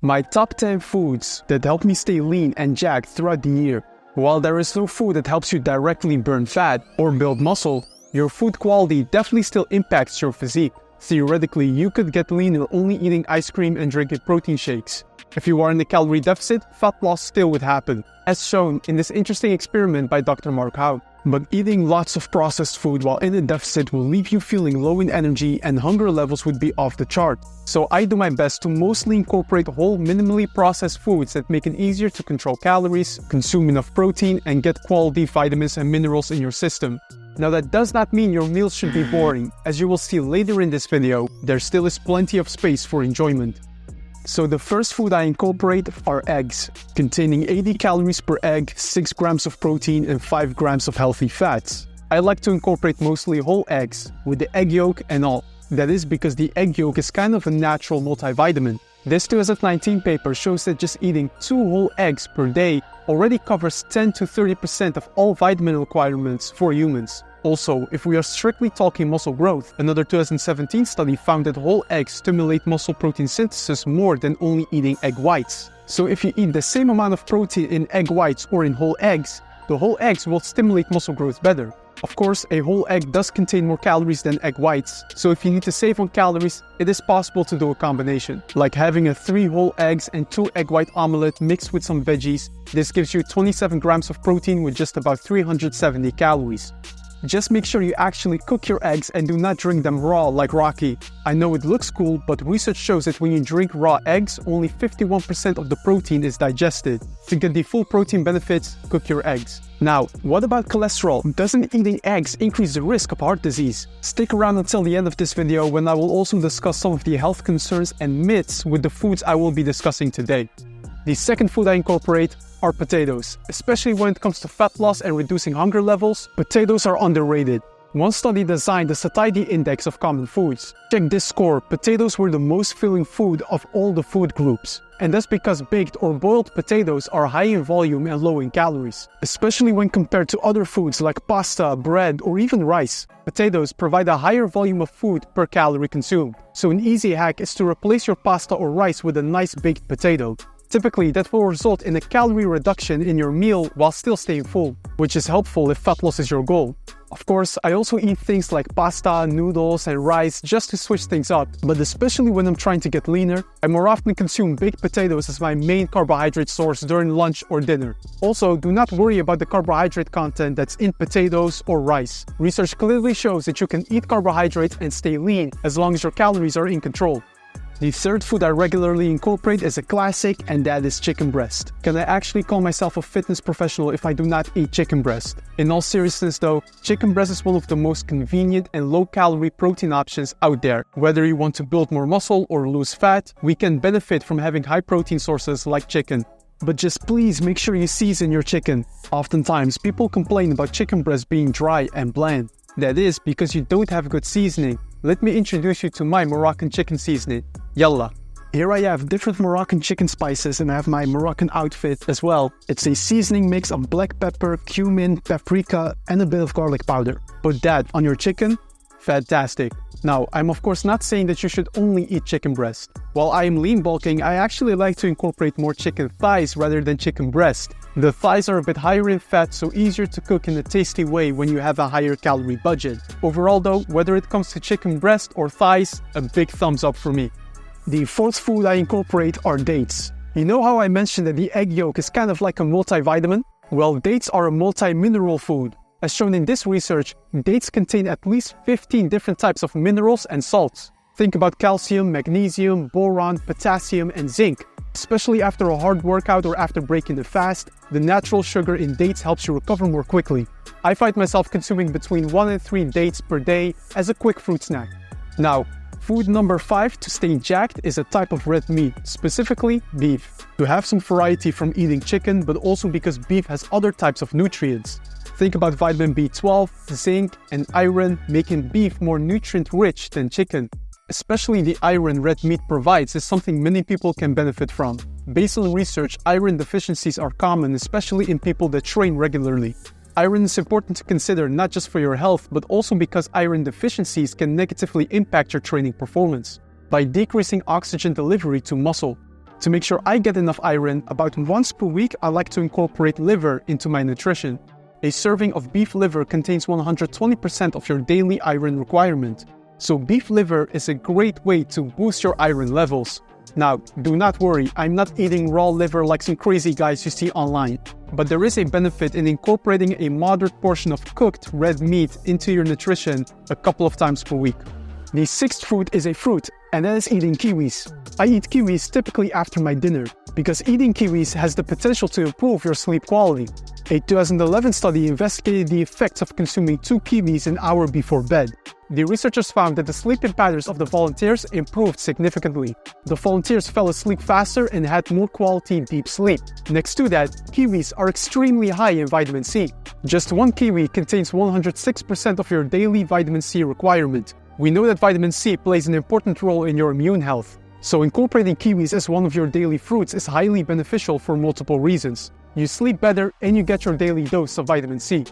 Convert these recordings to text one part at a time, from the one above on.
My top 10 foods that help me stay lean and jacked throughout the year. While there is no food that helps you directly burn fat or build muscle, your food quality definitely still impacts your physique. Theoretically, you could get leaner only eating ice cream and drinking protein shakes. If you are in a calorie deficit, fat loss still would happen, as shown in this interesting experiment by Dr. Mark Howe. But eating lots of processed food while in a deficit will leave you feeling low in energy and hunger levels would be off the chart. So I do my best to mostly incorporate whole, minimally processed foods that make it easier to control calories, consume enough protein, and get quality vitamins and minerals in your system. Now that does not mean your meals should be boring. As you will see later in this video, there still is plenty of space for enjoyment. So the first food I incorporate are eggs, containing 80 calories per egg, 6 grams of protein and 5 grams of healthy fats. I like to incorporate mostly whole eggs, with the egg yolk and all. That is because the egg yolk is kind of a natural multivitamin. This 2019 paper shows that just eating 2 whole eggs per day already covers 10 to 30% of all vitamin requirements for humans. Also, if we are strictly talking muscle growth, another 2017 study found that whole eggs stimulate muscle protein synthesis more than only eating egg whites. So if you eat the same amount of protein in egg whites or in whole eggs, the whole eggs will stimulate muscle growth better. Of course, a whole egg does contain more calories than egg whites, so if you need to save on calories, it is possible to do a combination. Like having a 3 whole eggs and 2 egg white omelette mixed with some veggies. This gives you 27 grams of protein with just about 370 calories. Just make sure you actually cook your eggs and do not drink them raw like Rocky. I know it looks cool, but research shows that when you drink raw eggs, only 51% of the protein is digested. To get the full protein benefits, cook your eggs. Now, what about cholesterol? Doesn't eating eggs increase the risk of heart disease? Stick around until the end of this video when I will also discuss some of the health concerns and myths with the foods I will be discussing today. The second food I incorporate are potatoes. Especially when it comes to fat loss and reducing hunger levels, potatoes are underrated. One study designed the satiety index of common foods. Check this score, potatoes were the most filling food of all the food groups. And that's because baked or boiled potatoes are high in volume and low in calories. Especially when compared to other foods like pasta, bread, or even rice. Potatoes provide a higher volume of food per calorie consumed. So an easy hack is to replace your pasta or rice with a nice baked potato. Typically, that will result in a calorie reduction in your meal while still staying full, which is helpful if fat loss is your goal. Of course, I also eat things like pasta, noodles, and rice just to switch things up, but especially when I'm trying to get leaner, I more often consume baked potatoes as my main carbohydrate source during lunch or dinner. Also, do not worry about the carbohydrate content that's in potatoes or rice. Research clearly shows that you can eat carbohydrates and stay lean as long as your calories are in control. The third food I regularly incorporate is a classic, and that is chicken breast. Can I actually call myself a fitness professional if I do not eat chicken breast? In all seriousness though, chicken breast is one of the most convenient and low-calorie protein options out there. Whether you want to build more muscle or lose fat, we can benefit from having high-protein sources like chicken. But just please make sure you season your chicken. Oftentimes, people complain about chicken breast being dry and bland. That is because you don't have good seasoning. Let me introduce you to my Moroccan chicken seasoning. Yalla! Here I have different Moroccan chicken spices and I have my Moroccan outfit as well. It's a seasoning mix of black pepper, cumin, paprika and a bit of garlic powder. Put that on your chicken. Fantastic. Now, I'm of course not saying that you should only eat chicken breast. While I am lean bulking, I actually like to incorporate more chicken thighs rather than chicken breast. The thighs are a bit higher in fat, so easier to cook in a tasty way when you have a higher calorie budget. Overall though, whether it comes to chicken breast or thighs, a big thumbs up for me. The fourth food I incorporate are dates. You know how I mentioned that the egg yolk is kind of like a multivitamin? Well, dates are a multi-mineral food. As shown in this research, dates contain at least 15 different types of minerals and salts. Think about calcium, magnesium, boron, potassium, and zinc. Especially after a hard workout or after breaking the fast, the natural sugar in dates helps you recover more quickly. I find myself consuming between 1 and 3 dates per day as a quick fruit snack. Now, food number 5 to stay jacked is a type of red meat, specifically beef. To have some variety from eating chicken, but also because beef has other types of nutrients. Think about vitamin B12, zinc, and iron, making beef more nutrient-rich than chicken. Especially the iron red meat provides is something many people can benefit from. Based on research, iron deficiencies are common, especially in people that train regularly. Iron is important to consider not just for your health, but also because iron deficiencies can negatively impact your training performance by decreasing oxygen delivery to muscle. To make sure I get enough iron, about once per week I like to incorporate liver into my nutrition. A serving of beef liver contains 120% of your daily iron requirement. So beef liver is a great way to boost your iron levels. Now, do not worry, I'm not eating raw liver like some crazy guys you see online. But there is a benefit in incorporating a moderate portion of cooked red meat into your nutrition a couple of times per week. The sixth fruit is a fruit, and that is eating kiwis. I eat kiwis typically after my dinner, because eating kiwis has the potential to improve your sleep quality. A 2011 study investigated the effects of consuming 2 kiwis an hour before bed. The researchers found that the sleeping patterns of the volunteers improved significantly. The volunteers fell asleep faster and had more quality deep sleep. Next to that, kiwis are extremely high in vitamin C. Just 1 kiwi contains 106% of your daily vitamin C requirement. We know that vitamin C plays an important role in your immune health. So incorporating kiwis as one of your daily fruits is highly beneficial for multiple reasons. You sleep better and you get your daily dose of vitamin C.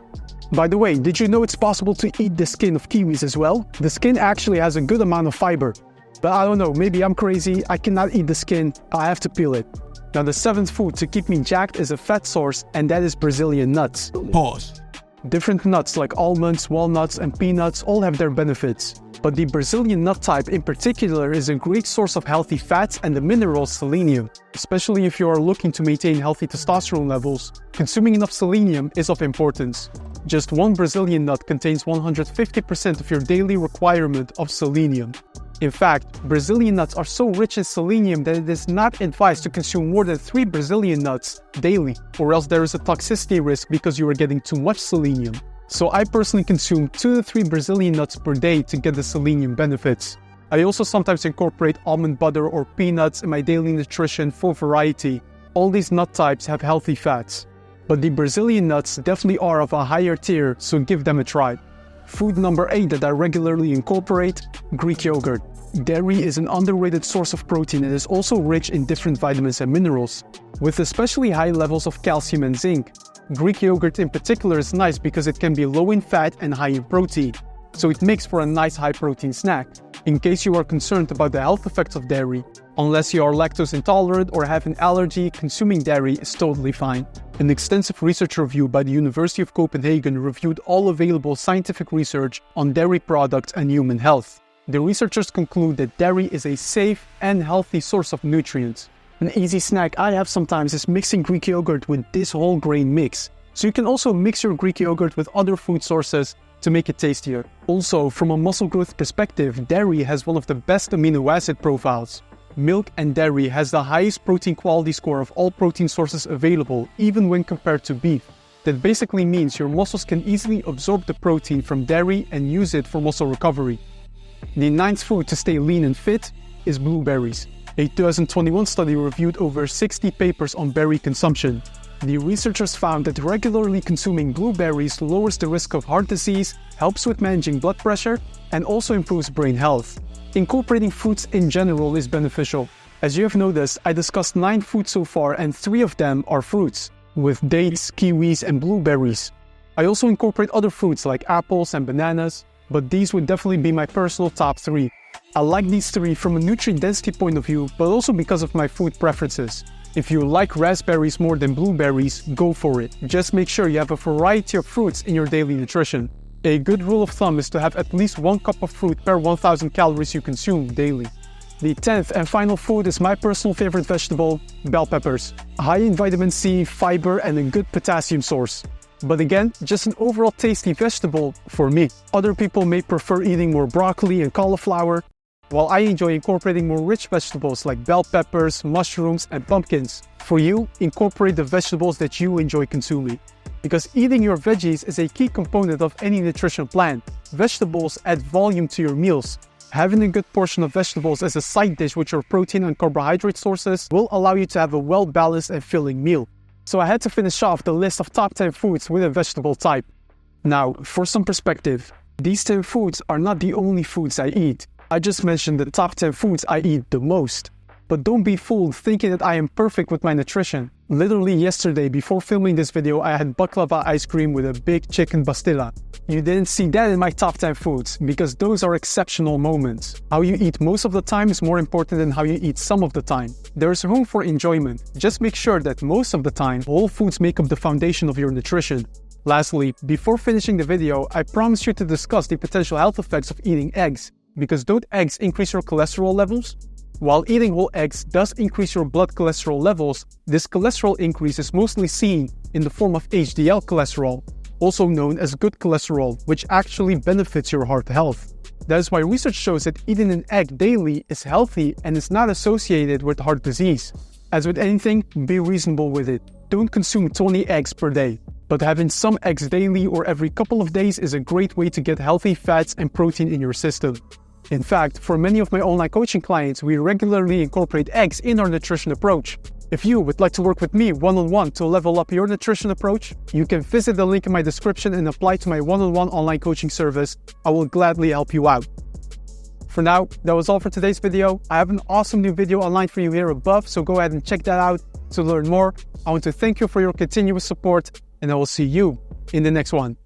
By the way, did you know it's possible to eat the skin of kiwis as well? The skin actually has a good amount of fiber. But I don't know, maybe I'm crazy, I cannot eat the skin, I have to peel it. Now the 7th food to keep me jacked is a fat source, and that is Brazilian nuts. Pause. Different nuts like almonds, walnuts, and peanuts all have their benefits. But the Brazilian nut type in particular is a great source of healthy fats and the mineral selenium. Especially if you are looking to maintain healthy testosterone levels, consuming enough selenium is of importance. Just 1 Brazilian nut contains 150% of your daily requirement of selenium. In fact, Brazilian nuts are so rich in selenium that it is not advised to consume more than 3 Brazilian nuts daily, or else there is a toxicity risk because you are getting too much selenium. So I personally consume 2 to 3 Brazilian nuts per day to get the selenium benefits. I also sometimes incorporate almond butter or peanuts in my daily nutrition for variety. All these nut types have healthy fats. But the Brazilian nuts definitely are of a higher tier, so give them a try. Food number 8 that I regularly incorporate: Greek yogurt. Dairy is an underrated source of protein and is also rich in different vitamins and minerals, with especially high levels of calcium and zinc. Greek yogurt in particular is nice because it can be low in fat and high in protein, so it makes for a nice high-protein snack. In case you are concerned about the health effects of dairy, unless you are lactose intolerant or have an allergy, consuming dairy is totally fine. An extensive research review by the University of Copenhagen reviewed all available scientific research on dairy products and human health. The researchers conclude that dairy is a safe and healthy source of nutrients. An easy snack I have sometimes is mixing Greek yogurt with this whole grain mix. So you can also mix your Greek yogurt with other food sources to make it tastier. Also, from a muscle growth perspective, dairy has one of the best amino acid profiles. Milk and dairy has the highest protein quality score of all protein sources available, even when compared to beef. That basically means your muscles can easily absorb the protein from dairy and use it for muscle recovery. The 9th food to stay lean and fit is blueberries. A 2021 study reviewed over 60 papers on berry consumption. The researchers found that regularly consuming blueberries lowers the risk of heart disease, helps with managing blood pressure, and also improves brain health. Incorporating fruits in general is beneficial. As you have noticed, I discussed 9 foods so far and 3 of them are fruits, with dates, kiwis, and blueberries. I also incorporate other fruits like apples and bananas, but these would definitely be my personal top 3. I like these 3 from a nutrient density point of view, but also because of my food preferences. If you like raspberries more than blueberries, go for it. Just make sure you have a variety of fruits in your daily nutrition. A good rule of thumb is to have at least 1 cup of fruit per 1000 calories you consume daily. The 10th and final food is my personal favorite vegetable, bell peppers. High in vitamin C, fiber, and a good potassium source. But again, just an overall tasty vegetable for me. Other people may prefer eating more broccoli and cauliflower, while I enjoy incorporating more rich vegetables like bell peppers, mushrooms, and pumpkins. For you, incorporate the vegetables that you enjoy consuming. Because eating your veggies is a key component of any nutrition plan. Vegetables add volume to your meals. Having a good portion of vegetables as a side dish with your protein and carbohydrate sources will allow you to have a well-balanced and filling meal. So I had to finish off the list of top 10 foods with a vegetable type. Now, for some perspective, these 10 foods are not the only foods I eat. I just mentioned the top 10 foods I eat the most. But don't be fooled thinking that I am perfect with my nutrition. Literally yesterday, before filming this video, I had baklava ice cream with a big chicken pastilla. You didn't see that in my top 10 foods, because those are exceptional moments. How you eat most of the time is more important than how you eat some of the time. There is room for enjoyment. Just make sure that most of the time, whole foods make up the foundation of your nutrition. Lastly, before finishing the video, I promised you to discuss the potential health effects of eating eggs, because don't eggs increase your cholesterol levels? While eating whole eggs does increase your blood cholesterol levels, this cholesterol increase is mostly seen in the form of HDL cholesterol, also known as good cholesterol, which actually benefits your heart health. That is why research shows that eating an egg daily is healthy and is not associated with heart disease. As with anything, be reasonable with it. Don't consume 20 eggs per day, but having some eggs daily or every couple of days is a great way to get healthy fats and protein in your system. In fact, for many of my online coaching clients, we regularly incorporate eggs in our nutrition approach. If you would like to work with me one-on-one to level up your nutrition approach, you can visit the link in my description and apply to my one-on-one online coaching service. I will gladly help you out. For now, that was all for today's video. I have an awesome new video online for you here above, so go ahead and check that out to learn more. I want to thank you for your continuous support, and I will see you in the next one.